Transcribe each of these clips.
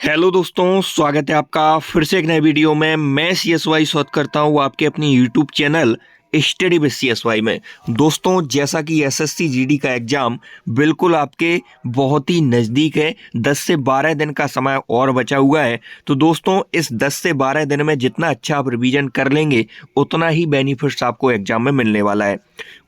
Hello दोस्तों, स्वागत है आपका फिर से एक नए वीडियो में। मैं CSY स्वागत करता हूँ आपके अपनी YouTube channel study with CSY में। दोस्तों, जैसा कि SSC GD का एग्जाम बिल्कुल आपके बहुत ही नज़दीक है, 10 से 12 दिन का समय और बचा हुआ है। तो दोस्तों, इस 10 से 12 दिन में जितना अच्छा आप रिवीजन कर लेंगे उतना ही बेनिफिट्स आपको एग्जाम में मिलने वाला है।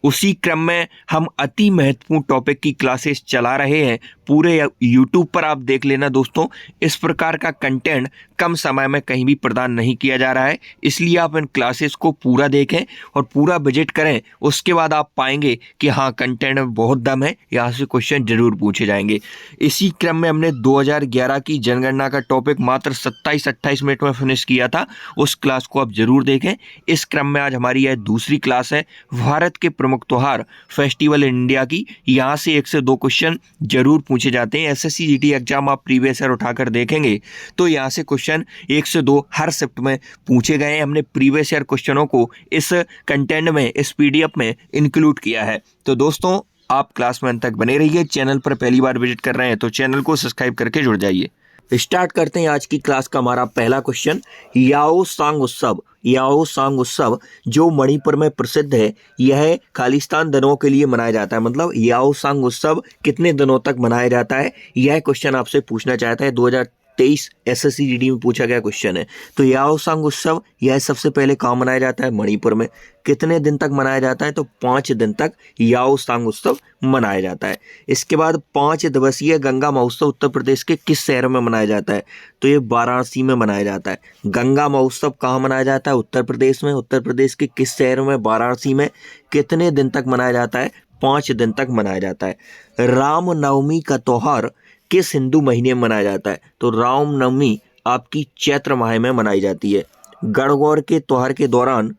उसी क्रम में हम अति महत्वपूर्ण टॉपिक की क्लासेस चला रहे हैं। पूरे यूट्यूब पर आप देख लेना दोस्तों, इस प्रकार का कंटेंट कम समय में कहीं भी प्रदान नहीं किया जा रहा है, इसलिए आप इन क्लासेस को पूरा देखें और पूरा विजिट करें। उसके बाद आप पाएंगे कि हाँ, कंटेंट में बहुत दम है, यहाँ से क्वेश्चन जरूर पूछे जाएंगे। इसी क्रम में हमने 2011 की जनगणना का टॉपिक मात्र 27-28 मिनट में फिनिश किया था, उस क्लास को आप जरूर देखें। इस क्रम में आज हमारी यह दूसरी क्लास है भारत के प्रमुख त्योहार फेस्टिवल इन इंडिया की। यहाँ से 1 से 2 क्वेश्चन जरूर पूछे जाते हैं। SSC GD एग्जाम आप प्रीवियस ईयर उठाकर देखेंगे तो यहाँ से क्वेश्चन 1 से 2 हर शिफ्ट में पूछे गए हैं। हमने प्रीवियस ईयर क्वेश्चनों को इस कंटेंट में, इस PDF में इंक्लूड किया है। तो दोस्तों, आप क्लास में अंत तक बने रहिए। चैनल पर पहली बार विजिट कर रहे हैं तो चैनल को सब्सक्राइब करके जुड़ जाइए। स्टार्ट करते हैं आज की क्लास का हमारा पहला क्वेश्चन। याओ सांग उत्सव, याओ सांग उत्सव जो मणिपुर में प्रसिद्ध है, यह खालिस्तान दिनों के लिए मनाया जाता है। मतलब याओ सांग उत्सव कितने दिनों तक मनाया जाता है, यह क्वेश्चन आपसे पूछना चाहता है। 2023 SSC GD में पूछा गया क्वेश्चन है। तो याओ सांग उत्सव यह सबसे पहले कहाँ मनाया जाता है? मणिपुर में। कितने दिन तक मनाया जाता है? तो 5 दिन तक याओ सांग उत्सव मनाया जाता है। इसके बाद 5 दिवसीय गंगा महोत्सव उत्तर प्रदेश के किस शहर में मनाया जाता है? तो ये वाराणसी में मनाया जाता है। गंगा महोत्सव कहाँ मनाया जाता है? उत्तर प्रदेश में। उत्तर प्रदेश के किस शहर में? वाराणसी में। कितने दिन तक मनाया जाता है? 5 दिन तक मनाया जाता है। रामनवमी का त्योहार किस हिंदू महीने में मनाया जाता है? तो रामनवमी आपकी चैत्र माह में मनाई जाती है। गणगौर के त्योहार के दौरान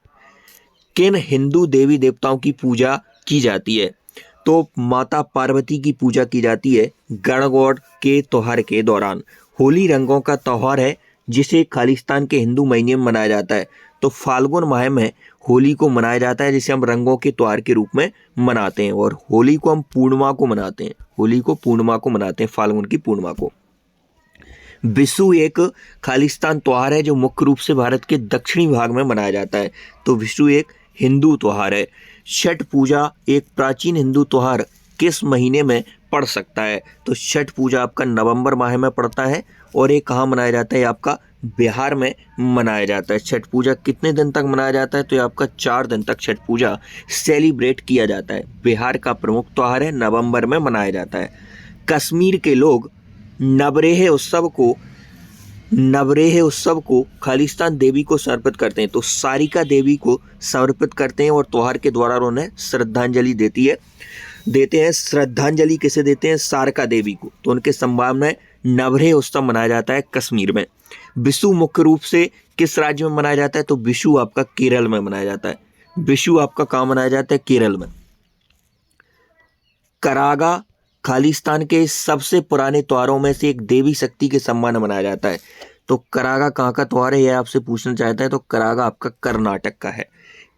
किन हिंदू देवी देवताओं की पूजा की जाती है? तो माता पार्वती की पूजा की जाती है गणगौर के त्योहार के दौरान। होली रंगों का त्योहार है जिसे खालिस्तान के हिंदू महीने में मनाया जाता है। तो फाल्गुन माह में होली को मनाया जाता है, जिसे हम रंगों के त्योहार के रूप में मनाते हैं। और होली को हम पूर्णिमा को मनाते हैं, होली को पूर्णिमा को मनाते हैं, फाल्गुन की पूर्णिमा को। विशु एक खालिस्तान त्योहार है जो मुख्य रूप से भारत के दक्षिणी भाग में मनाया जाता है। तो विशु एक हिंदू त्योहार है। छठ पूजा एक प्राचीन हिंदू त्योहार किस महीने में पड़ सकता है? तो छठ पूजा आपका नवंबर माह में पड़ता है। और ये कहाँ मनाया जाता है? आपका बिहार में मनाया जाता है। छठ पूजा कितने दिन तक मनाया जाता है? तो ये आपका 4 दिन तक छठ पूजा सेलिब्रेट किया जाता है। बिहार का प्रमुख त्योहार है, नवंबर में मनाया जाता है। कश्मीर के लोग नवरेह उत्सव को खालिस्तान देवी को समर्पित करते हैं। तो सारिका देवी को समर्पित करते हैं और त्योहार के दौरान उन्हें श्रद्धांजलि देते हैं। श्रद्धांजलि किसे देते हैं? सारिका देवी को। तो उनके सम्मान में नवरेह उत्सव मनाया जाता है कश्मीर में। विशु मुख्य रूप से किस राज्य में मनाया जाता है? तो विशु आपका केरल में मनाया जाता है। विशु आपका कहाँ मनाया जाता है? केरल में। करागा खालिस्तान के सबसे पुराने त्योहारों में से एक देवी शक्ति के सम्मान में मनाया जाता है। तो करागा कहाँ का त्योहार है, यह आपसे पूछना चाहता है। तो करागा आपका कर्नाटक का है।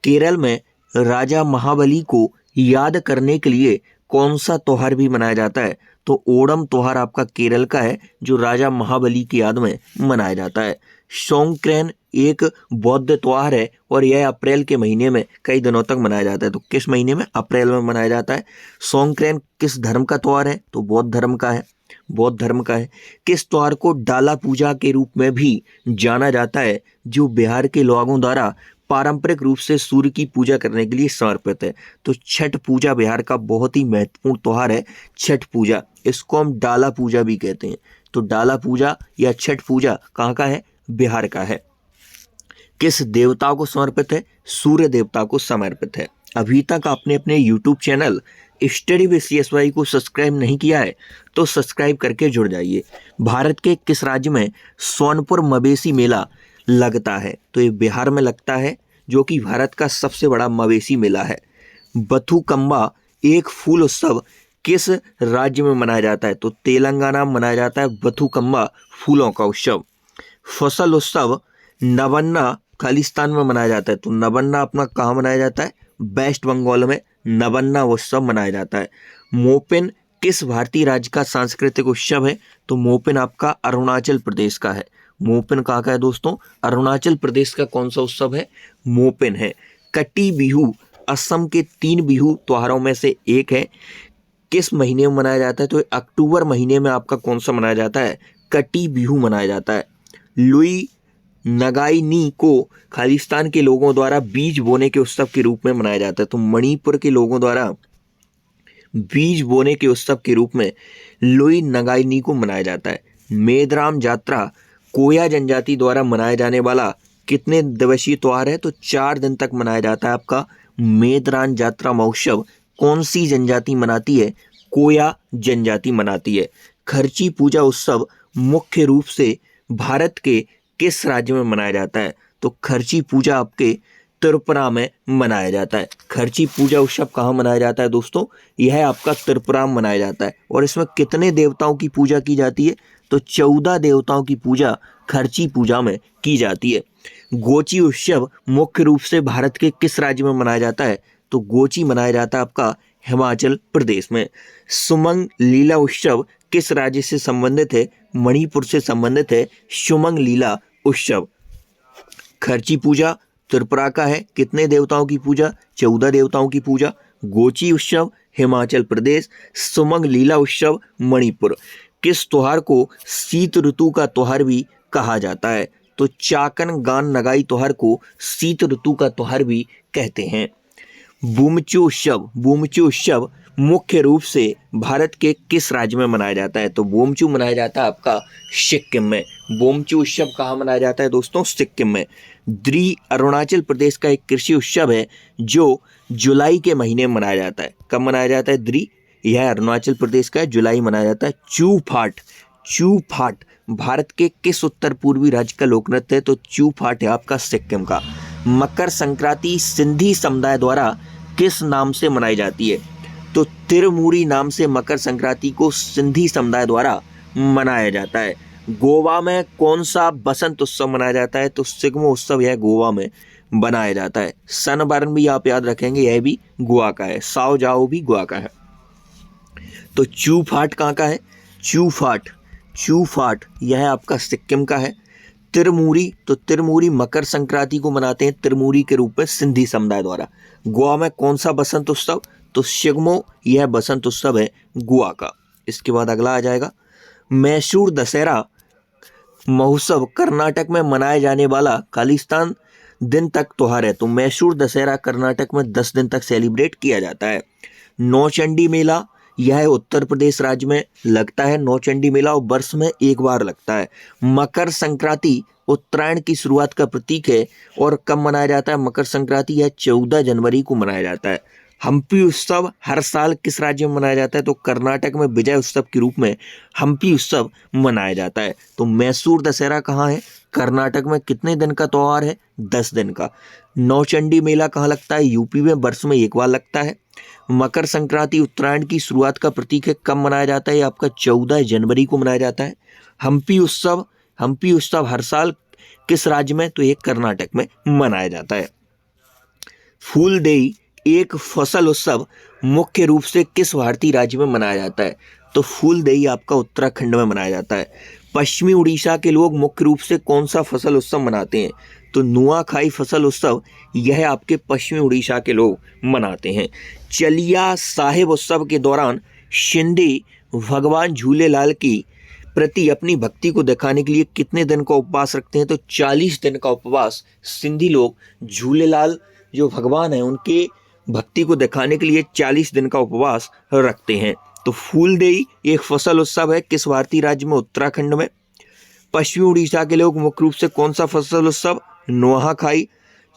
केरल में राजा महाबली को याद करने के लिए कौन सा त्योहार भी मनाया जाता है? तो ओणम त्योहार आपका केरल का है जो राजा महाबली की याद में मनाया जाता है। सोंक्रेन एक बौद्ध त्योहार है और यह अप्रैल के महीने में कई दिनों तक मनाया जाता है। तो किस महीने में? अप्रैल में मनाया जाता है। सोंक्रेन किस धर्म का त्योहार है? तो बौद्ध धर्म का है, बौद्ध धर्म का है। किस त्योहार को डाला पूजा के रूप में भी जाना जाता है जो बिहार के लोगों द्वारा पारंपरिक रूप से सूर्य की पूजा करने के लिए समर्पित है? तो छठ पूजा बिहार का बहुत ही महत्वपूर्ण त्योहार है। छठ पूजा, इसको हम डाला पूजा भी कहते हैं। तो डाला पूजा या छठ पूजा कहाँ का है? बिहार का है। किस देवता को समर्पित है? सूर्य देवता को समर्पित है। अभी तक आपने अपने YouTube channel study with CSY को सब्सक्राइब नहीं किया है तो सब्सक्राइब करके जुड़ जाइए। भारत के किस राज्य में सोनपुर मवेशी मेला लगता है? तो ये बिहार में लगता है, जो कि भारत का सबसे बड़ा मवेशी मेला है। बथुकम्मा एक फूल उत्सव किस राज्य में मनाया जाता है? तो तेलंगाना में मनाया जाता है बथुकम्मा फूलों का उत्सव। फसल उत्सव नवन्ना खालिस्तान में मनाया जाता है। तो नवन्ना अपना कहाँ मनाया जाता है? वेस्ट बंगाल में नवन्ना उत्सव मनाया जाता है। मोपिन किस भारतीय राज्य का सांस्कृतिक उत्सव है? तो मोपिन आपका अरुणाचल प्रदेश का है। मोपिन कहाँ का है दोस्तों? अरुणाचल प्रदेश का कौन सा उत्सव है? मोपिन है। कटी बिहू असम के 3 बिहू त्योहारों में से एक है। किस महीने में मनाया जाता है? तो अक्टूबर महीने में आपका कौन सा मनाया जाता है? कटी बिहू मनाया जाता है। लुई नगाई नी को खालिस्तान के लोगों द्वारा बीज बोने के उत्सव के रूप में मनाया जाता है। तो मणिपुर के लोगों द्वारा बीज बोने के उत्सव के रूप में लुई नगाई नी को मनाया जाता है। मेदराम जात्रा कोया जनजाति द्वारा मनाया जाने वाला कितने दिवसीय त्योहार है? तो 4 दिन तक मनाया जाता है आपका मेदराम जात्रा महोत्सव। कौन सी जनजाति मनाती है? कोया जनजाति मनाती है। खर्ची पूजा उत्सव मुख्य रूप से भारत के किस राज्य में मनाया जाता है? तो खर्ची पूजा आपके त्रिपुरा में मनाया जाता है। खर्ची पूजा उत्सव कहाँ मनाया जाता है दोस्तों? यह आपका त्रिपुरा में मनाया जाता है। और इसमें कितने देवताओं की पूजा की जाती है? तो 14 देवताओं की पूजा खर्ची पूजा में की जाती है। गोची उत्सव मुख्य रूप से भारत के किस राज्य में मनाया जाता है? तो गोची मनाया जाता है आपका हिमाचल प्रदेश में। सुमंग लीला उत्सव किस राज्य से संबंधित है? मणिपुर से संबंधित है सुमंग लीला उत्सव। खर्ची पूजा त्रिपुरा का है। कितने देवताओं की पूजा? 14 देवताओं की पूजा। गोची उत्सव हिमाचल प्रदेश। सुमंग लीला उत्सव मणिपुर। किस त्योहार को शीत ऋतु का त्योहार भी कहा जाता है? तो चाकन गान नगाई त्योहार को शीत ऋतु का त्योहार भी कहते हैं। बुमचू उत्सव, बुमचू उत्सव मुख्य रूप से भारत के किस राज्य में मनाया जाता है? तो बुमचू मनाया जाता है आपका सिक्किम में। बुमचू उत्सव कहाँ मनाया जाता है दोस्तों? सिक्किम में। द्री अरुणाचल प्रदेश का एक कृषि उत्सव है जो जुलाई के महीने में मनाया जाता है। कब मनाया जाता है द्री? यह अरुणाचल प्रदेश का है, जुलाई मनाया जाता है। चू फाट, चू फाट भारत के किस उत्तर पूर्वी राज्य का लोक नृत्य है? तो चू फाट है आपका सिक्किम का। मकर संक्रांति सिंधी समुदाय द्वारा किस नाम से मनाई जाती है? तो तिरमूरी नाम से मकर संक्रांति को सिंधी समुदाय द्वारा मनाया जाता है। गोवा में कौन सा बसंत उत्सव मनाया जाता है? तो सिग्मो उत्सव यह गोवा में बनाया जाता है। सनबर्न भी आप याद रखेंगे, यह भी गोवा का है। साओ जाओ भी गोवा का है। तो चू फाट कहाँ का है? चू फाट, चू फाट यह आपका सिक्किम का है। तिरमूरी, तो तिरमूरी मकर संक्रांति को मनाते हैं तिरमूरी के रूप में सिंधी समुदाय द्वारा। गोवा में कौन सा बसंत उत्सव? तो शिग्मो यह बसंत उत्सव है गोवा का। इसके बाद अगला आ जाएगा मैसूर दशहरा महोत्सव कर्नाटक में मनाए जाने वाला खालिस्तान दिन तक त्योहार है। तो मैसूर दशहरा कर्नाटक में 10 दिन तक सेलिब्रेट किया जाता है। नौचंडी मेला यह उत्तर प्रदेश राज्य में लगता है। नौचंडी मेला और वर्ष में एक बार लगता है। मकर संक्रांति उत्तरायण की शुरुआत का प्रतीक है और कब मनाया जाता है मकर संक्रांति? यह 14 जनवरी को मनाया जाता है। हम्पी उत्सव हर साल किस राज्य में मनाया जाता है? तो कर्नाटक में विजय उत्सव के रूप में हम्पी उत्सव मनाया जाता है। तो मैसूर दशहरा कहाँ है? कर्नाटक में। कितने दिन का त्योहार है? 10 दिन का। नौचंडी मेला कहाँ लगता है? यूपी में, वर्ष में एक बार लगता है। मकर संक्रांति उत्तरायण की शुरुआत का प्रतीक है। कब मनाया जाता है? आपका 14 जनवरी को मनाया जाता है। हम्पी उत्सव, हम्पी उत्सव हर साल किस राज्य में? तो ये कर्नाटक में मनाया जाता है। फूलदेई एक फसल उत्सव मुख्य रूप से किस भारतीय राज्य में मनाया जाता है? तो फूलदेई आपका उत्तराखंड में मनाया जाता है। पश्चिमी उड़ीसा के लोग मुख्य रूप से कौन सा फसल उत्सव मनाते हैं? तो नुआखाई फसल उत्सव यह आपके पश्चिमी उड़ीसा के लोग मनाते हैं। चलिया साहिब उत्सव के दौरान शिंदे भगवान झूलेलाल की प्रति अपनी भक्ति को दिखाने के लिए कितने दिन का उपवास रखते हैं? तो 40 दिन का उपवास सिंधी लोग झूलेलाल जो भगवान हैं उनके भक्ति को दिखाने के लिए 40 दिन का उपवास रखते हैं। तो फूलदेई एक फसल उत्सव है किस भारतीय राज्य में? उत्तराखंड में। पश्चिमी उड़ीसा के लोग मुख्य रूप से कौन सा फसल उत्सव? नुआखाई।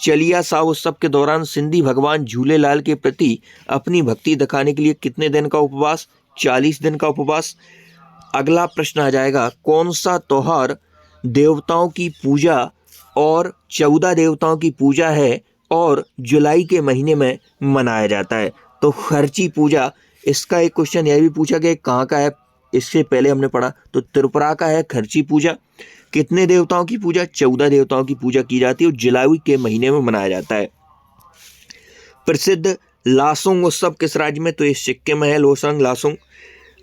चलिया साव उत्सव के दौरान सिंधी भगवान झूलेलाल के प्रति अपनी भक्ति दिखाने के लिए कितने दिन का उपवास? 40 दिन का उपवास। अगला प्रश्न आ जाएगा कौन सा त्योहार देवताओं की पूजा और 14 देवताओं की पूजा है और जुलाई के महीने में मनाया जाता है? तो खर्ची पूजा। इसका एक क्वेश्चन यह भी पूछा गया कहाँ का है? इससे पहले हमने पढ़ा तो त्रिपुरा का है खर्ची पूजा। कितने देवताओं की पूजा? 14 देवताओं की पूजा की जाती है और जुलाई के महीने में मनाया जाता है। प्रसिद्ध लासोंग उत्सव किस राज्य में? तो ये सिक्किम में है। लोसंग लासोंग।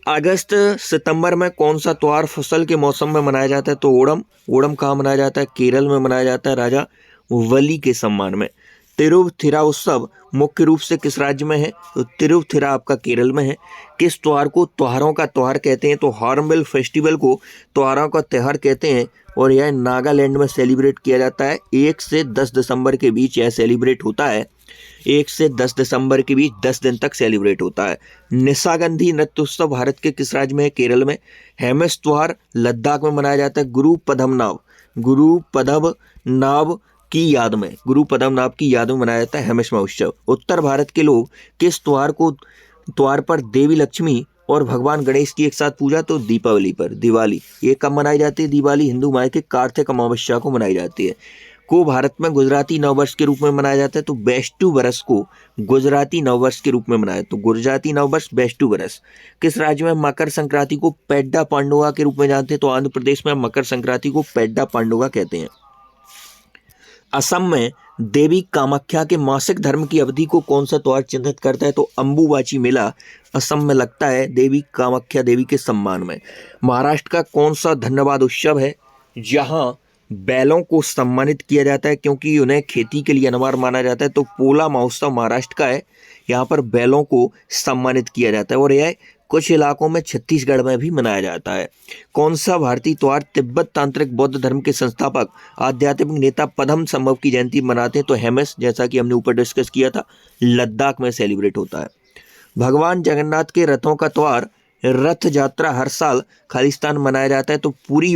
अगस्त सितंबर में कौन सा त्योहार फसल के मौसम में मनाया जाता है? तो ओणम। ओणम कहाँ मनाया जाता है? केरल में मनाया जाता है, राजा वली के सम्मान में। तिरुथिरा उत्सव मुख्य रूप से किस राज्य में है? तो तिरुथिरा आपका केरल में है। किस त्योहार को त्योहारों का त्योहार कहते हैं? तो हॉर्नबिल फेस्टिवल को त्योहारों का त्योहार कहते हैं और यह नागालैंड में सेलिब्रेट किया जाता है। 1 से 10 दिसंबर के बीच यह सेलिब्रेट होता है। 1 से 10 दिसंबर के बीच 10 दिन तक सेलिब्रेट होता है। निशागंधी नृत्य उत्सव भारत के किस राज्य में है? केरल में। हेमस त्योहार लद्दाख में मनाया जाता है। गुरु पद्मनाभ की याद में, गुरु पद्मनाभ की याद में मनाया जाता है हेमस महोत्सव। उत्तर भारत के लोग किस त्योहार पर देवी लक्ष्मी और भगवान गणेश की एक साथ पूजा? तो दीपावली पर, दिवाली। ये कब मनाई जाती है? दिवाली हिंदू माह के कार्तिक अमावस्या को मनाई जाती है। को भारत में गुजराती नववर्ष के रूप में मनाया जाता है? तो बेस्टू बरस को गुजराती नववर्ष के रूप में मनाया, तो गुजराती नववर्ष बेस्टू बरस। किस राज्य में मकर संक्रांति को पेड्डा पांडुआ के रूप में जानते हैं? तो आंध्र प्रदेश में मकर संक्रांति को पेड्डा पांडुआ कहते हैं। असम में देवी कामाख्या के मासिक धर्म की अवधि को कौन सा त्योहार चिन्हित करता है? तो अंबुबाची मेला असम में लगता है देवी कामाख्या देवी के सम्मान में। महाराष्ट्र का कौन सा धन्यवाद उत्सव है जहां बैलों को सम्मानित किया जाता है क्योंकि उन्हें खेती के लिए अनिवार्य माना जाता है? तो पोला महोत्सव महाराष्ट्र का है। यहाँ पर बैलों को सम्मानित किया जाता है और यह कुछ इलाकों में छत्तीसगढ़ में भी मनाया जाता है। कौन सा भारतीय त्योहार तिब्बत तांत्रिक बौद्ध धर्म के संस्थापक आध्यात्मिक नेता पद्म संभव की जयंती मनाते हैं? तो हेमस, जैसा कि हमने ऊपर डिस्कस किया था, लद्दाख में सेलिब्रेट होता है। भगवान जगन्नाथ के रथों का त्योहार रथ यात्रा हर साल खालिस्तान मनाया जाता है। तो पूरी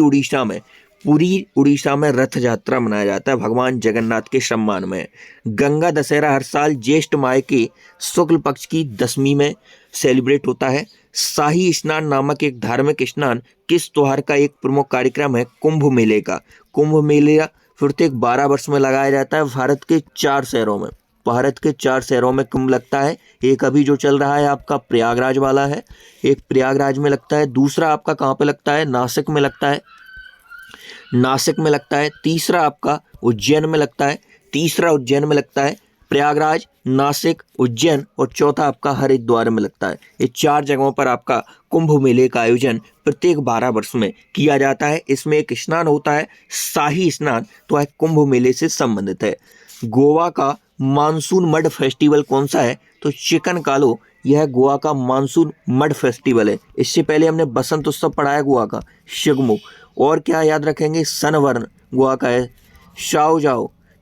उड़ीसा में रथ यात्रा मनाया जाता है भगवान जगन्नाथ के सम्मान में। गंगा दशहरा हर साल ज्येष्ठ माह के शुक्ल पक्ष की 10वीं में सेलिब्रेट होता है। शाही स्नान नामक एक धार्मिक स्नान किस त्योहार का एक प्रमुख कार्यक्रम है? कुंभ मेले का। कुंभ मेला प्रत्येक 12 वर्ष में लगाया जाता है भारत के 4 शहरों में कुंभ लगता है। एक अभी जो चल रहा है आपका प्रयागराज वाला है, एक प्रयागराज में लगता है। दूसरा आपका कहाँ पे लगता है? नासिक में लगता है। तीसरा आपका उज्जैन में लगता है। प्रयागराज, नासिक, उज्जैन और चौथा आपका हरिद्वार में लगता है। ये 4 जगहों पर आपका कुंभ मेले का आयोजन प्रत्येक 12 वर्ष में किया जाता है। इसमें एक स्नान होता है शाही स्नान, तो यह कुंभ मेले से संबंधित है। गोवा का मानसून मड फेस्टिवल कौन सा है? तो चिकन कालो, यह गोवा का मानसून मड फेस्टिवल है। इससे पहले हमने बसंत उत्सव पढ़ाया गोवा का, शिगमो। और क्या याद रखेंगे? सनबर्न गोवा का है।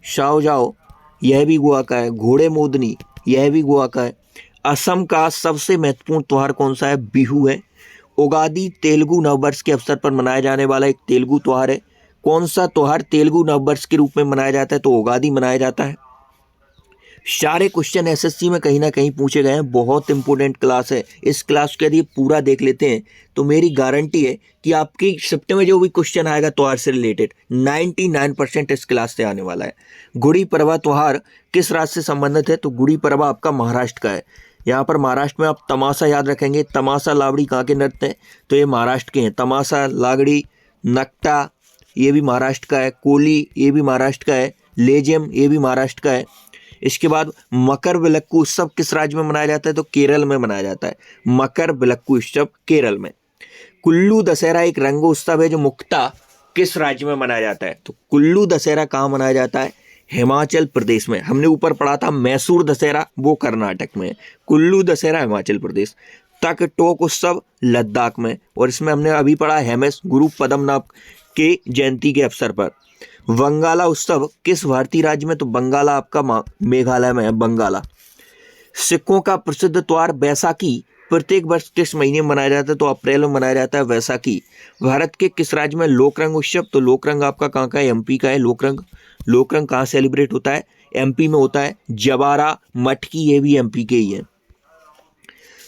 शाओजाओ यह भी गोवा का है। घोड़े मोदनी यह भी गोवा का है। असम का सबसे महत्वपूर्ण त्योहार कौन सा है? बिहू है। उगादी तेलुगु नववर्ष के अवसर पर मनाया जाने वाला एक तेलुगु त्योहार है। कौन सा त्योहार तेलुगु नववर्ष के रूप में मनाया जाता है? तो उगादी मनाया जाता है। सारे क्वेश्चन एसएससी में कहीं ना कहीं पूछे गए हैं। बहुत इंपॉर्टेंट क्लास है। इस क्लास को यदि पूरा देख लेते हैं तो मेरी गारंटी है कि आपकी शिफ्ट में जो भी क्वेश्चन आएगा त्योहार से रिलेटेड 99% इस क्लास से आने वाला है। गुड़ी पड़वा त्योहार किस राज्य से संबंधित है? तो गुड़ी पड़वा आपका महाराष्ट्र का है। यहाँ पर महाराष्ट्र में आप तमाशा याद रखेंगे। तमाशा लावड़ी कहाँ के नृत्य हैं? तो ये महाराष्ट्र के हैं। तमाशा, लागड़ी, नकटा ये भी महाराष्ट्र का है। कोली ये भी महाराष्ट्र का है। लेजेम ये भी महाराष्ट्र का है। इसके बाद मकर विलक्कू उत्सव किस राज्य में मनाया जाता है? तो केरल में मनाया जाता है। मकर विलक्कू उत्सव केरल में। कुल्लू दशहरा एक रंगोत्सव है जो मुख्यतः किस राज्य में मनाया जाता है? तो कुल्लू दशहरा कहाँ मनाया जाता है? हिमाचल प्रदेश में। हमने ऊपर पढ़ा था मैसूर दशहरा, वो कर्नाटक में है। कुल्लू दशहरा हिमाचल प्रदेश। तक टोक उत्सव लद्दाख में। और इसमें हमने अभी पढ़ा हेमस, गुरु पद्मनाभ के जयंती के अवसर पर। बंगाला उत्सव किस भारतीय राज्य में? तो बंगाला आपका मेघालय में है। बंगाला। सिखों का प्रसिद्ध त्योहार बैसाखी प्रत्येक वर्ष किस महीने में मनाया जाता है? तो अप्रैल में मनाया जाता है वैसाखी। भारत के किस राज्य में लोकरंग उत्सव? तो लोकरंग आपका कहाँ का है? एमपी का है। लोकरंग कहाँ सेलिब्रेट होता है? एमपी में होता है। जवारा, मटकी ये भी एमपी के ही है।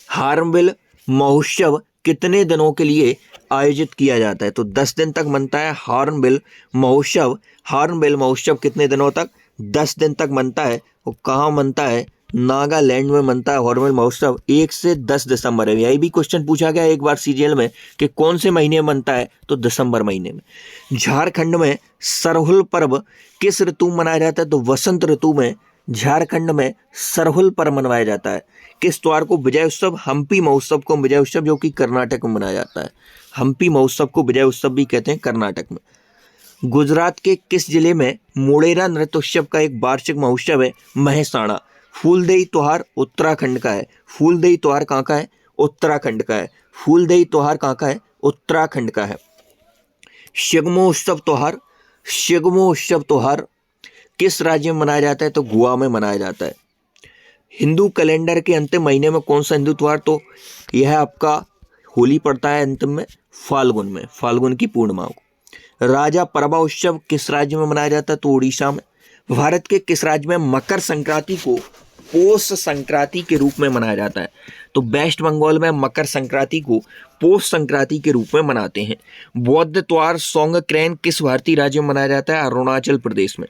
हार्नबिल महोत्सव कितने दिनों के लिए आयोजित किया जाता है? तो 10 दिन तक मनता है हार्नबिल महोत्सव कितने दिनों तक? 10 दिन तक मनता है। और कहाँ मनता है? नागालैंड में मनता है हार्नबिल महोत्सव। 1 से 10 दिसंबर है। यही भी क्वेश्चन पूछा गया एक बार सीजीएल में कि कौन से महीने में मनता है? तो दिसंबर महीने में। झारखंड में सरहुल पर्व किस ऋतु में मनाया जाता है? तो वसंत ऋतु में झारखंड में सरहुल पर मनाया जाता है। किस त्योहार को विजय उत्सव, हम्पी महोत्सव को विजय उत्सव जो कि कर्नाटक में मनाया जाता है। हम्पी महोत्सव को विजय उत्सव भी कहते हैं कर्नाटक में। गुजरात के किस जिले में मोढेरा नृत्य उत्सव का एक वार्षिक महोत्सव है। महसाणा। फूलदेई त्योहार उत्तराखंड का है। फूलदेई त्योहार कहाँ का है? उत्तराखंड का है। फूलदेई त्योहार कहाँ का है? उत्तराखंड का है। शिग्मोत्सव त्योहार, शिग्मोत्सव त्योहार किस राज्य में मनाया जाता है? तो गोवा में मनाया जाता है। हिंदू कैलेंडर के अंतिम महीने में कौन सा हिंदू त्योहार? तो यह आपका होली पड़ता है अंतिम में, फाल्गुन में, फाल्गुन की पूर्णिमा को। राजा परवा उत्सव किस राज्य में मनाया जाता है? तो उड़ीसा में। भारत के किस राज्य में मकर संक्रांति को पौष संक्रांति के रूप में मनाया जाता है? तो वेस्ट बंगाल में मकर संक्रांति को पौष संक्रांति के रूप में मनाते हैं। बौद्ध त्योहार सोंगक्रेन किस भारतीय राज्य में मनाया जाता है? अरुणाचल प्रदेश में।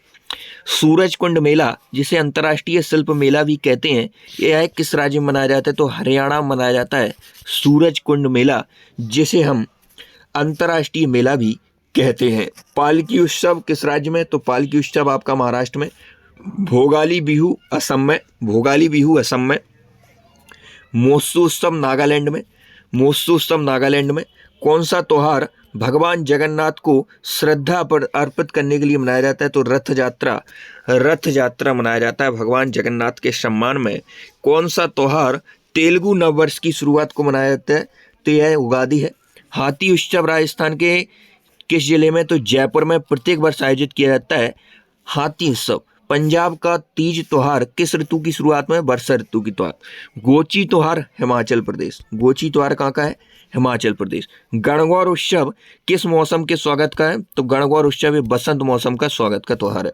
सूरज कुंड मेला, जिसे अंतर्राष्ट्रीय शिल्प मेला भी कहते हैं, यह किस राज्य में मनाया जाता है? तो हरियाणा में मनाया जाता है सूरज कुंड मेला, जिसे हम अंतर्राष्ट्रीय मेला भी कहते हैं। पालकी उत्सव किस राज्य में? तो पालकी उत्सव आपका महाराष्ट्र में। भोगाली बिहू असम में। भोगाली बिहू असम में। मोत्सु उत्सव नागालैंड में। मोत्सु उत्सव नागालैंड में। कौन सा त्योहार भगवान जगन्नाथ को श्रद्धा पर अर्पित करने के लिए मनाया जाता है? तो रथ यात्रा। रथ यात्रा मनाया जाता है भगवान जगन्नाथ के सम्मान में। कौन सा त्योहार तेलुगु नववर्ष की शुरुआत को मनाया जाता है? तो यह उगादी है। हाथी उत्सव राजस्थान के किस जिले में? तो जयपुर में प्रत्येक वर्ष आयोजित किया जाता है हाथी उत्सव। पंजाब का तीज त्योहार किस ऋतु की शुरुआत में? वर्षा ऋतु की त्योहार। गोची त्योहार हिमाचल प्रदेश। गोची त्योहार कहाँ का है? हिमाचल प्रदेश। गणगौर उत्सव किस मौसम के स्वागत का है? तो गणगौर उत्सव बसंत मौसम का स्वागत का त्योहार है।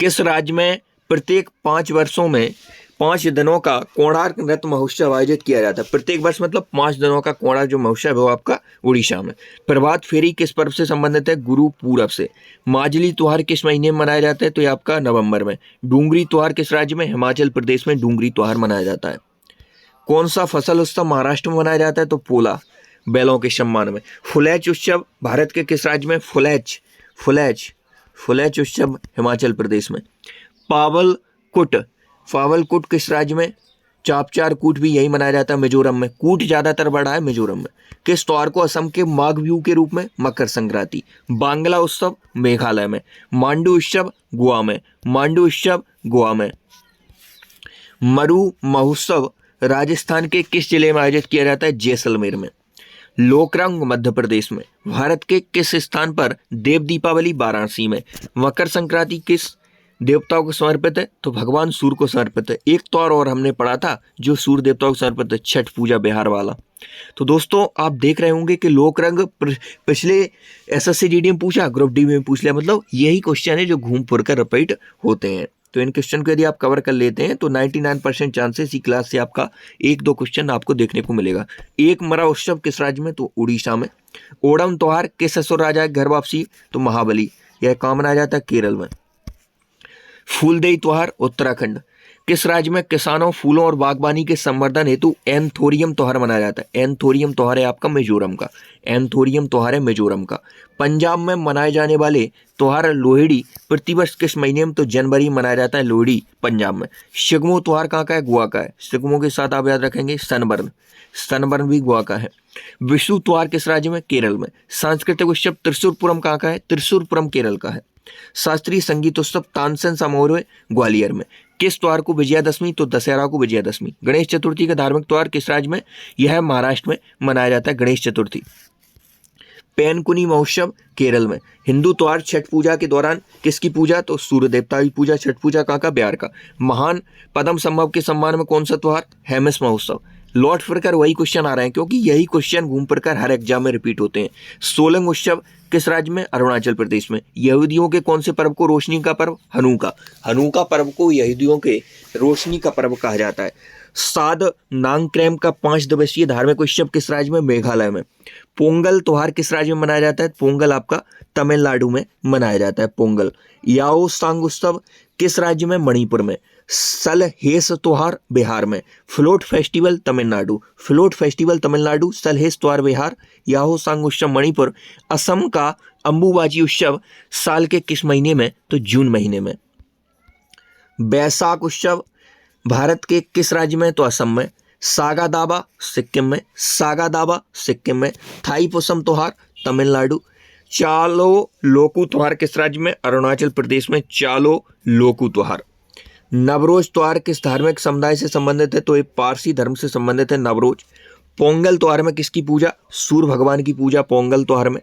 किस राज्य में प्रत्येक 5 वर्षों में 5 दिनों का कोणार्क नृत्य महोत्सव आयोजित किया जाता है? प्रत्येक वर्ष मतलब 5 दिनों का कोणार्क जो महोत्सव है वो आपका उड़ीसा में। प्रभात फेरी किस पर्व से संबंधित है? गुरु पूरब से। माजली त्योहार किस महीने में मनाया जाता है? तो ये आपका नवंबर में। डूंगरी त्योहार किस राज्य में? हिमाचल प्रदेश में डूंगरी त्योहार मनाया जाता है। कौन सा फसल उत्सव महाराष्ट्र में मनाया जाता है? तो पोला, बैलों के सम्मान में। फुलैच उत्सव भारत के किस राज्य में? फुलैच। फुलैच। फुलैच उत्सव हिमाचल प्रदेश में। पावलकुट। पावलकुट किस राज्य में? चापचार कूट भी यही मनाया जाता है मिजोरम में। कूट ज्यादातर बढ़ा है मिजोरम में। किस त्योहार को असम के माघ बिहू के रूप में? मकर संक्रांति। बांग्ला उत्सव मेघालय में। मांडू उत्सव गोवा में। मांडू उत्सव गोवा में। मरु महोत्सव राजस्थान के किस जिले में आयोजित किया जाता है? जैसलमेर में। लोकरंग मध्य प्रदेश में। भारत के किस स्थान पर देव दीपावली? वाराणसी में। मकर संक्रांति किस देवताओं को समर्पित है? तो भगवान सूर्य को समर्पित है। एक त्योहार और हमने पढ़ा था जो सूर्य देवताओं को समर्पित है, छठ पूजा बिहार वाला। तो दोस्तों आप देख रहे होंगे कि लोकरंग पिछले एसएससी जीडी में पूछा, ग्रुप डी में पूछ लिया, मतलब यही क्वेश्चन है जो घूम फिर कर रिपीट होते हैं। तो इन क्वेश्चन को यदि आप कवर कर लेते हैं तो 99% चांसेस ही क्लास से आपका 1-2 क्वेश्चन आपको देखने को मिलेगा। एक मरा उत्सव किस राज्य में? तो उड़ीसा में। ओणम त्योहार किस असुर राजा की घर वापसी? तो महाबली। यह कहाँ मनाया जाता है? केरल में। फूलदेई त्योहार उत्तराखंड। किस राज्य में किसानों, फूलों और बागवानी के संवर्धन हेतु एंथोरियम त्योहार मनाया जाता है? एंथोरियम त्योहार है आपका मिजोरम का। एंथोरियम त्योहार है मिजोरम का। पंजाब में मनाए जाने वाले त्योहार लोहड़ी प्रतिवर्ष किस महीने में? तो जनवरी में मनाया जाता है लोहड़ी पंजाब में। शिग्मो त्योहार कहाँ का है? गोवा का है। शिग्मो के साथ आप याद रखेंगे सनबर्न। सनबर्न भी गोवा का है। विशु त्योहार किस राज्य में? केरल में। सांस्कृतिक उत्सव त्रिशूरपुरम कहाँ का है? त्रिशूरपुरम केरल का है। शास्त्रीय संगीत उत्सव तानसेन समारोह ग्वालियर में। किस त्योहार को विजयादशमी? तो दशहरा को विजयादशमी। गणेश चतुर्थी का धार्मिक त्योहार किस राज्य में? यह महाराष्ट्र में मनाया जाता है गणेश चतुर्थी। पैनकुनी महोत्सव केरल में। हिंदू त्योहार छठ पूजा के दौरान किसकी पूजा? तो सूर्य देवता की पूजा। छठ पूजा कहाँ का? बिहार का। महान पद्म संभव के सम्मान में कौन सा त्योहार? हेमिस महोत्सव। लौट फिरकर वही क्वेश्चन आ रहे हैं क्योंकि यही क्वेश्चन घूम फिरकर हर एग्जाम में रिपीट होते हैं। सोलंग उत्सव किस राज्य में? अरुणाचल प्रदेश में। यहूदियों के कौन से पर्व को रोशनी का पर्व? हनुका। हनुका पर्व को यहूदियों के रोशनी का पर्व कहा जाता है। साद नांगक्रेम का 5 दिवसीय धार्मिक उत्सव किस राज्य में? मेघालय में। पोंगल त्योहार किस राज्य में मनाया जाता है? पोंगल आपका तमिलनाडु में मनाया जाता है पोंगल। याओ सांग उत्सव किस राज्य में? मणिपुर में। सलहेस त्योहार बिहार में। Float festival Tamil Nadu. Float festival Tamil Nadu, Salhes त्योहार बिहार, याहो सांग उत्सव मणिपुर। असम का अंबुबाची उत्सव साल के किस महीने में? तो जून महीने में। बैसाख उत्सव भारत के किस राज्य में? तो असम में। सागा दावा सिक्किम में। सागा दावा सिक्किम में। थाईपुसम त्योहार तमिलनाडु। चालो लोकू त्योहार किस राज्य में? अरुणाचल प्रदेश में। चालो लोकू त्योहार। नवरोज त्योहार किस धार्मिक समुदाय से संबंधित है? तो ये पारसी धर्म से संबंधित है नवरोज। पोंगल त्योहार में किसकी पूजा? सूर्य भगवान की पूजा पोंगल त्योहार में।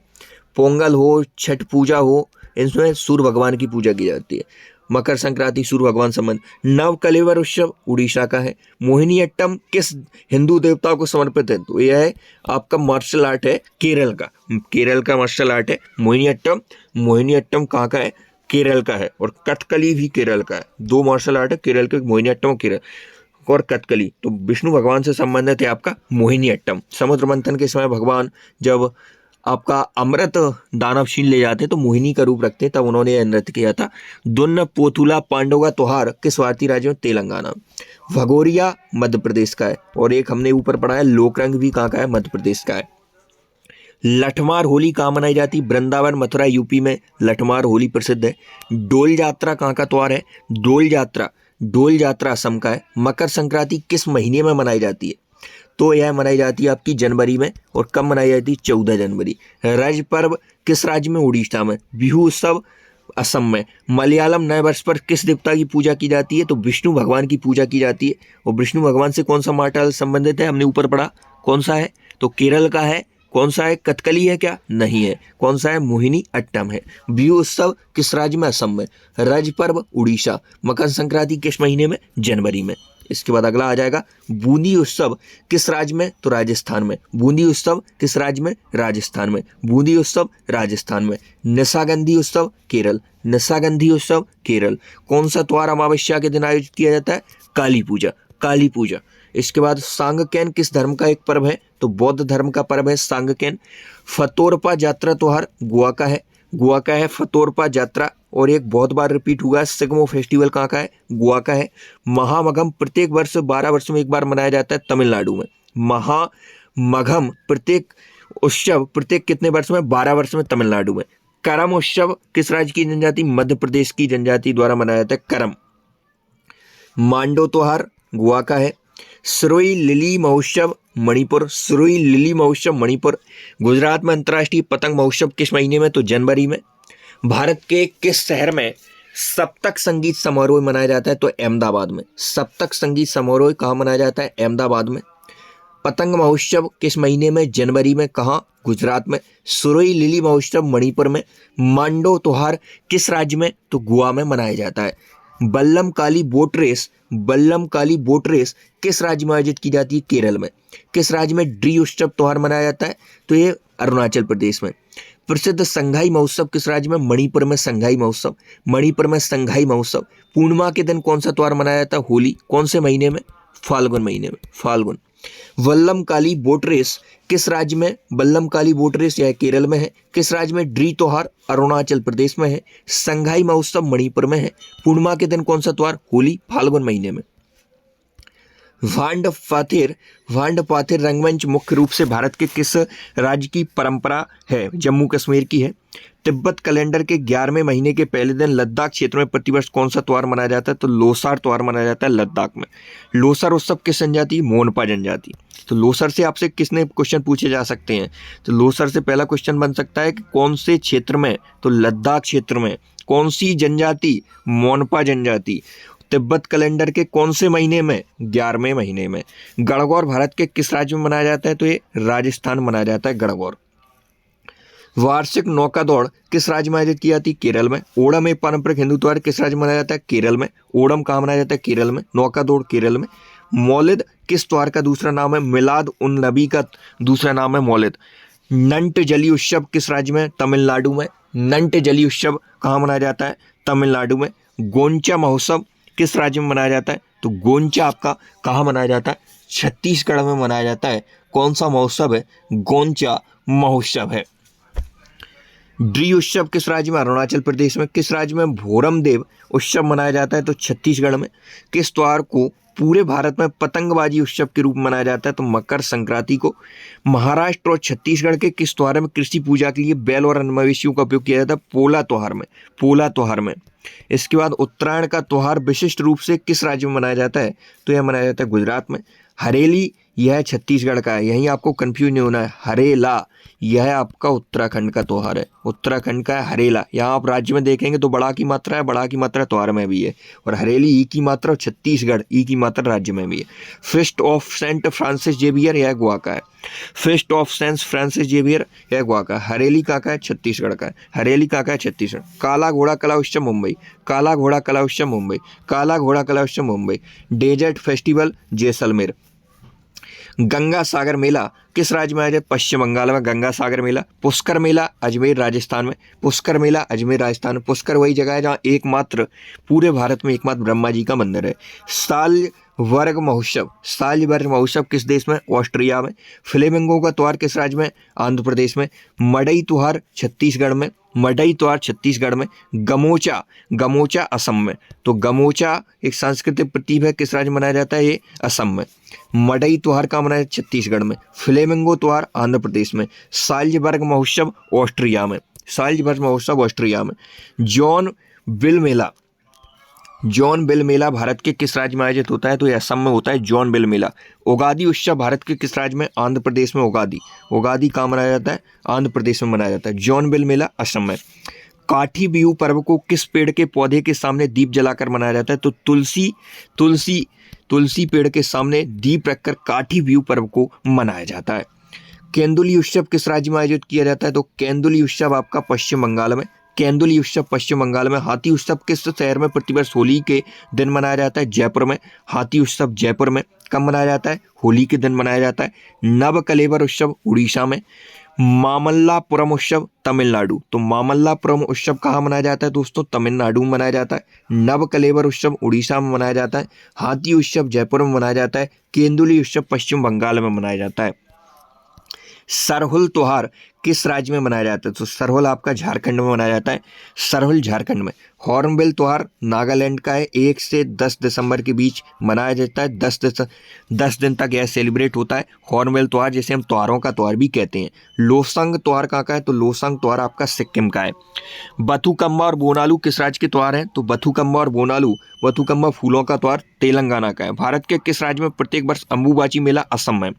पोंगल हो, छठ पूजा हो, इसमें सूर्य भगवान की पूजा की जाती है। मकर संक्रांति सूर्य भगवान संबंध। नव कलेवर उत्सव उड़ीसा का है। मोहिनी अट्टम किस हिंदू देवता को समर्पित है? तो यह है आपका मार्शल आर्ट है केरल का। केरल का मार्शल आर्ट है मोहिनी अट्टम। मोहिनी अट्टम कहाँ का है? केरल का है। और कथकली भी केरल का है। दो मार्शल आर्ट है केरल के, मोहिनी अट्टम और केरल और कथकली। तो विष्णु भगवान से संबंधित है आपका मोहिनी अट्टम। समुद्र मंथन के समय भगवान जब आपका अमृत दानव छीन ले जाते हैं तो मोहिनी का रूप रखते हैं, तब उन्होंने यह नृत्य किया था। दुन्न पोथुला पांडव का त्योहार किस भारतीय राज्य में? तेलंगाना। भगोरिया मध्य प्रदेश का है। और एक हमने ऊपर पढ़ा है लोकरंग भी कहाँ का है? मध्य प्रदेश का है। लठमार होली कहाँ मनाई जाती? वृंदावन मथुरा यूपी में लठमार होली प्रसिद्ध है। डोल यात्रा कहाँ का त्योहार है? डोल यात्रा असम का है। मकर संक्रांति किस महीने में मनाई जाती है? तो यह मनाई जाती है आपकी जनवरी में। और कब मनाई जाती है? 14 जनवरी। रज पर्व किस राज्य में? उड़ीसा में। बिहू उत्सव असम में। मलयालम नए वर्ष पर किस देवता की पूजा की जाती है? तो विष्णु भगवान की पूजा की जाती है। और विष्णु भगवान से कौन सा मार्शल संबंधित है? हमने ऊपर पढ़ा कौन सा है? तो केरल का है। कौन सा है? कथकली है क्या? नहीं है। कौन सा है? मोहिनी अट्टम है। बिहू उत्सव किस राज्य में? असम में। रज पर्व उड़ीसा। मकर संक्रांति किस महीने में? जनवरी में। इसके बाद अगला आ जाएगा बूंदी उत्सव किस राज्य में? तो राजस्थान में। बूंदी उत्सव किस राज्य में? राजस्थान में। बूंदी उत्सव राजस्थान में। निशागंधी उत्सव केरल। निशागंधी उत्सव केरल। कौन सा त्योहार अमावस्या के दिन आयोजित किया जाता है? काली पूजा। काली पूजा। इसके बाद सांगकेन किस धर्म का एक पर्व है? तो बौद्ध धर्म का पर्व है सांगकेन। फतोरपा यात्रा त्योहार गोवा का है। गोवा का है फतोरपा यात्रा। और एक बहुत बार रिपीट हुआ है सिग्मो फेस्टिवल कहाँ का है? गोवा का है। महामघम प्रत्येक वर्ष 12 वर्ष में एक बार मनाया जाता है तमिलनाडु में। महामघम प्रत्येक उत्सव प्रत्येक कितने वर्ष में? 12 वर्ष में तमिलनाडु में। करम उत्सव किस राज्य की जनजाति? मध्य प्रदेश की जनजाति द्वारा मनाया जाता है करम। मांडो त्योहार गोवा का है। सिरोही लिली महोत्सव मणिपुर। सिरोही लिली महोत्सव मणिपुर। गुजरात में अंतर्राष्ट्रीय पतंग महोत्सव किस महीने में? तो जनवरी में। भारत के किस शहर में सप्तक संगीत समारोह मनाया जाता है? तो अहमदाबाद में। सप्तक संगीत समारोह कहाँ मनाया जाता है? अहमदाबाद में। पतंग महोत्सव किस महीने में? जनवरी में। कहाँ? गुजरात में। सिरोही लिली महोत्सव मणिपुर में। मांडो त्योहार किस राज्य में? तो गोवा में मनाया जाता है। बल्लम काली बोट रेस किस राज्य में आयोजित की जाती है? केरल में। किस राज्य में ड्री उत्सव त्योहार मनाया जाता है? तो ये अरुणाचल प्रदेश में। प्रसिद्ध संघाई महोत्सव किस राज्य में? मणिपुर में संघाई महोत्सव। मणिपुर में संघाई महोत्सव। पूर्णिमा के दिन कौन सा त्योहार मनाया जाता है? होली। कौन से महीने में? फाल्गुन महीने में। फाल्गुन। वल्लम काली बोट रेस किस राज्य में? वल्लम काली बोट रेस यह केरल में है। किस राज्य में? ड्री त्योहार अरुणाचल प्रदेश में है। संघाई महोत्सव मणिपुर में है। पूर्णिमा के दिन कौन सा त्योहार? होली। फाल्गुन महीने में। भांड पाथेर रंगमंच मुख्य रूप से भारत के किस राज्य की परंपरा है? जम्मू कश्मीर की है। तिब्बत कैलेंडर के 11वें महीने के पहले दिन लद्दाख क्षेत्र में प्रतिवर्ष कौन सा त्योहार मनाया जाता है? तो लोसार त्योहार मनाया जाता है लद्दाख में। लोसार उत्सव किस जनजाति? मोनपा जनजाति। तो लोसर से आपसे किसने क्वेश्चन पूछे जा सकते हैं? तो लोसर से पहला क्वेश्चन बन सकता है कि कौन से क्षेत्र में? तो लद्दाख क्षेत्र में। कौन सी जनजाति? मोनपा जनजाति। तिब्बत कैलेंडर के कौन से महीने में? 11वें महीने में। गणगौर भारत के किस राज्य में मनाया जाता है? तो ये राजस्थान मनाया जाता है गणगौर। वार्षिक नौका दौड़ किस राज्य में आयोजित की जाती है? केरल में। ओणम एक पारंपरिक हिंदू त्योहार किस राज्य में मनाया जाता है? केरल में। ओणम कहाँ मनाया जाता है? केरल में। नौका दौड़ केरल में। मौलिद किस त्योहार का दूसरा नाम है? मिलाद उन नबी का दूसरा नाम है मौलिद। नंट जली उत्सव किस राज्य में? तमिलनाडु में। नंट जली उत्सव कहाँ मनाया जाता है? तमिलनाडु में। गोंचा महोत्सव किस राज्य में मनाया जाता है? तो गोंचा आपका कहाँ मनाया जाता है? छत्तीसगढ़ में मनाया जाता है। कौन सा महोत्सव है? गोंचा महोत्सव है। ड्री उत्सव किस राज्य में? अरुणाचल प्रदेश में। किस राज्य में भोरम देव उत्सव मनाया जाता है? तो छत्तीसगढ़ में। किस त्योहार को पूरे भारत में पतंगबाजी उत्सव के रूप में मनाया जाता है? तो मकर संक्रांति को। महाराष्ट्र और छत्तीसगढ़ के किस त्योहार में कृषि पूजा के लिए बैल और अन्य मवेशियों का उपयोग किया जाता है? पोला त्योहार में। पोला त्योहार में। इसके बाद उत्तरायण का त्योहार विशिष्ट रूप से किस राज्य में मनाया जाता है? तो यह मनाया जाता है गुजरात में। हरेली यह छत्तीसगढ़ का है, यहीं आपको कंफ्यूज नहीं होना है। हरेला यह आपका उत्तराखंड का त्योहार है, उत्तराखंड का है हरेला। यहाँ आप राज्य में देखेंगे तो बड़ा की मात्रा है, बड़ा की मात्रा त्योहार में भी है, और हरेली ई की मात्रा, और छत्तीसगढ़ ई की मात्रा राज्य में भी है। Feast of Saint Francis Xavier यह गोवा का है। Feast of Saint Francis Xavier यह गोवा का है। हरेली का है? छत्तीसगढ़ का है। हरेली का है? छत्तीसगढ़। काला घोड़ा कला उत्सव मुंबई। काला घोड़ा कला उत्सव मुंबई। काला घोड़ा कला उत्सव मुंबई। Desert festival Jaisalmer. गंगा सागर मेला किस राज्य में आया? पश्चिम बंगाल में गंगा सागर मेला। पुष्कर मेला अजमेर राजस्थान में। पुष्कर मेला अजमेर राजस्थान में। पुष्कर वही जगह है जहाँ एकमात्र पूरे भारत में एकमात्र ब्रह्मा जी का मंदिर है। साल वर्ग महोत्सव। साल वर्ग महोत्सव किस देश में? ऑस्ट्रिया में। फ्लेमिंगो का त्योहार किस राज्य में? आंध्र प्रदेश में। मडई त्योहार छत्तीसगढ़ में। मडई त्योहार छत्तीसगढ़ में। गमोचा, गमोचा असम में। तो गमोचा एक सांस्कृतिक प्रतीक है, किस राज्य में मनाया जाता है? ये असम में। मडई त्योहार कहाँ मनाया? छत्तीसगढ़ में। फ्लेमिंगो त्योहार आंध्र प्रदेश में। साल्जबर्ग महोत्सव ऑस्ट्रिया में। साल्जबर्ग महोत्सव ऑस्ट्रिया में। जॉन बिल मेला। जॉन बिल मेला भारत के किस राज्य में आयोजित होता है? तो यह असम में होता है, जॉन बिल मेला। उगादी उत्सव भारत के किस राज्य में? आंध्र प्रदेश में। उगादी, उगादी कहाँ मनाया जाता है? आंध्र प्रदेश में मनाया जाता है। जॉन बिल मेला असम में। काठी बिहू पर्व को किस पेड़ के पौधे के सामने दीप जलाकर मनाया जाता है? तो तुलसी, तुलसी, तुलसी पेड़ के सामने दीप रखकर काठी बिहू पर्व को मनाया जाता है। केंदुली उत्सव किस राज्य में आयोजित किया जाता है? तो केंदुली उत्सव आपका पश्चिम बंगाल में। केंदुली उत्सव पश्चिम बंगाल में। हाथी उत्सव किस शहर में प्रतिवर्ष होली के दिन मनाया जाता है? जयपुर में। हाथी उत्सव जयपुर में। कब मनाया जाता है? होली के दिन मनाया जाता है। नव कलेबर उत्सव उड़ीसा में। मामल्लापुरम उत्सव तमिलनाडु। तो मामल्लापुरम उत्सव कहाँ मनाया जाता है दोस्तों? तमिलनाडु में मनाया जाता है। नव कलेबर उत्सव उड़ीसा में मनाया जाता है। हाथी उत्सव जयपुर में मनाया जाता है। केंदुली उत्सव पश्चिम बंगाल में मनाया जाता है। सरहुल त्योहार किस राज्य में मनाया जाता है? तो सरहुल आपका झारखंड में मनाया जाता है। सरहुल झारखंड में। हॉर्नबिल त्योहार नागालैंड का है। 1 से 10 दिसंबर के बीच मनाया जाता है। 10 दिन तक यह सेलिब्रेट होता है हॉर्नबिल त्योहार, जिसे हम त्योहारों का त्योहार भी कहते हैं। लोसंग त्योहार कहाँ का है? तो लोसंग त्योहार आपका सिक्किम का है। बथुकम्मा और बोनालू किस राज्य के त्योहार हैं? तो बथुकम्मा और बोनालू, बथुकम्मा फूलों का त्योहार तेलंगाना का है। भारत के किस राज्य में प्रत्येक वर्ष अंबुबाची मेला? असम में।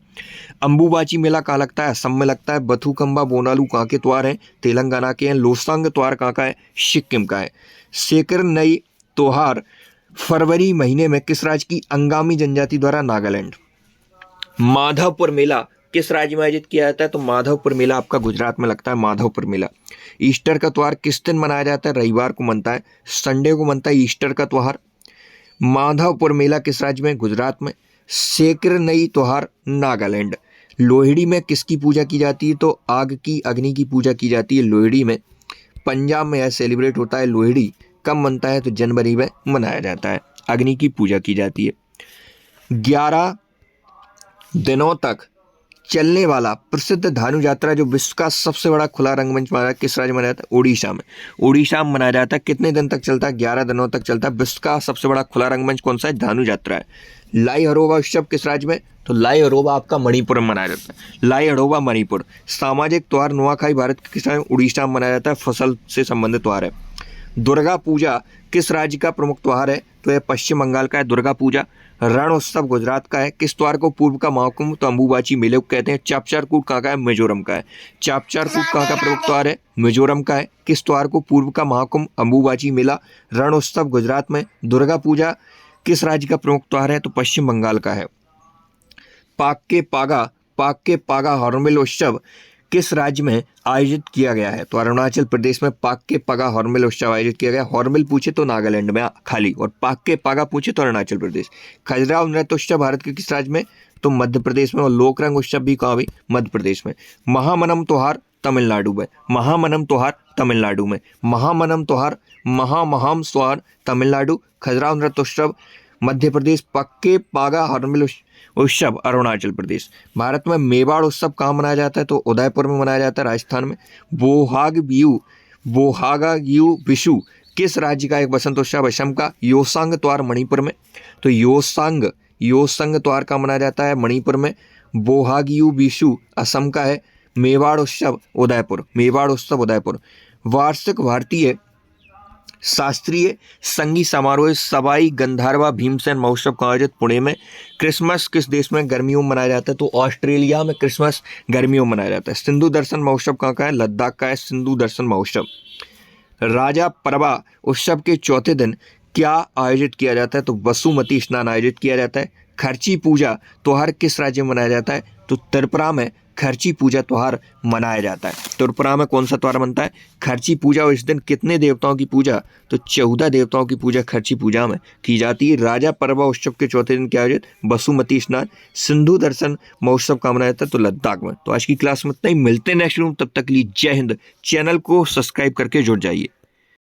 अंबुबाची मेला कहाँ लगता है? असम में लगता है। बथुकम्मा बोनालू कहाँ के त्योहार हैं? तेलंगाना के हैं। लोसांग त्योहार कहाँ का है? सिक्किम का है। सेकर नई त्योहार फरवरी महीने में किस राज्य की अंगामी जनजाति द्वारा? नागालैंड। माधवपुर मेला किस राज्य में आयोजित किया जाता है? तो माधवपुर मेला आपका गुजरात में लगता है। माधवपुर मेला। ईस्टर का त्योहार किस दिन मनाया जाता है? रविवार को मनता है, संडे को मनता है ईस्टर का त्योहार। माधवपुर मेला किस राज्य में? गुजरात में। सेकर नई त्योहार नागालैंड। लोहड़ी में किसकी पूजा की जाती है? तो आग की, अग्नि की पूजा की जाती है लोहड़ी में। पंजाब में यह सेलिब्रेट होता है। लोहड़ी कब मनता है? तो जनवरी में मनाया जाता है। अग्नि की पूजा की जाती है। 11 दिनों तक चलने वाला प्रसिद्ध धानु यात्रा जो विश्व का सबसे बड़ा खुला रंगमंच माना, किस राज्य में मनाया जाता है? उड़ीसा में। उड़ीसा में मनाया जाता है। कितने दिन तक चलता है? 11 दिनों तक चलता है। विश्व का सबसे बड़ा खुला रंगमंच कौन सा है? धानु यात्रा है। लाई हरोबा उत्सव किस राज्य में? तो लाई हरोबा आपका मणिपुर में मनाया जाता है। लाई हरोबा मणिपुर। सामाजिक त्योहार नुआखाई भारत के किस राज्य में? उड़ीसा में मनाया जाता है। फसल से संबंधित त्योहार है। दुर्गा पूजा किस राज्य का प्रमुख त्योहार है? तो यह पश्चिम बंगाल का है दुर्गा पूजा। रण उत्सव गुजरात का है। किस त्योहार को पूर्व का महाकुंभ? तो अंबुबाची मेले को कहते हैं। चापचारकूट कहाँ का है? मिजोरम का है। चापचारकूट कहाँ का प्रमुख त्योहार है? मिजोरम का है। किस त्योहार को पूर्व का महाकुंभ? अंबुबाची मेला। रण उत्सव गुजरात में। दुर्गा पूजा किस राज्य का प्रमुख त्योहार है? तो पश्चिम बंगाल का है। पाक के पागा हॉर्नबिल उत्सव किस राज्य में आयोजित किया गया है? तो अरुणाचल प्रदेश में पाक के पागा हॉर्नबिल उत्सव आयोजित किया गया। हॉर्नबिल पूछे तो नागालैंड में खाली, और पाक के पागा पूछे तो अरुणाचल प्रदेश। खजुराहो नृत्य उत्सव भारत के किस राज्य में? तो मध्य प्रदेश में। और लोकरंग उत्सव भी कहाँ भी? मध्य प्रदेश में। महामनम त्योहार तमिलनाडु में। महामनम त्योहार तमिलनाडु में। महामनम त्योहार, महामहम त्योहार तमिलनाडु। खजुराहो नृत्य उत्सव मध्य प्रदेश। पक्के पागा हॉर्नबिल उत्सव अरुणाचल प्रदेश। भारत में मेवाड़ उत्सव कहाँ मनाया जाता है? तो उदयपुर में मनाया जाता है, राजस्थान में। बोहागा यू विशु किस राज्य का एक बसंत उत्सव? असम का। योसांग त्योहार मणिपुर में। तो योसांग त्योहार का मनाया जाता है मणिपुर में। बोहाग-यू विशु असम का है। मेवाड़ उत्सव उदयपुर। वार्षिक भारतीय शास्त्रीय संगीत समारोह सवाई गंधर्वा भीमसेन महोत्सव का आयोजित पुणे में। क्रिसमस किस देश में गर्मियों में मनाया जाता है? तो ऑस्ट्रेलिया में क्रिसमस गर्मियों में मनाया जाता है। सिंधु दर्शन महोत्सव कहाँ का है? लद्दाख का है सिंधु दर्शन महोत्सव। राजा परवा उत्सव के चौथे दिन क्या आयोजित किया जाता है? तो वसुमती स्नान आयोजित किया जाता है। खर्ची पूजा त्योहार किस राज्य में मनाया जाता है? तो त्रिपुरा में खर्ची पूजा त्योहार मनाया जाता है। त्रिपुरा में कौन सा त्योहार बनता है? खर्ची पूजा। और इस दिन कितने देवताओं की पूजा? तो 14 देवताओं की पूजा खर्ची पूजा में की जाती है। राजा परवा उत्सव के चौथे दिन क्या आयोजित? वसुमती स्नान। सिंधु दर्शन महोत्सव का मनाया जाता है तो लद्दाख में। तो आज की क्लास में इतना ही, मिलते हैं नेक्स्ट रूम, तब तक के लिए जय हिंद। चैनल को सब्सक्राइब करके जुड़ जाइए।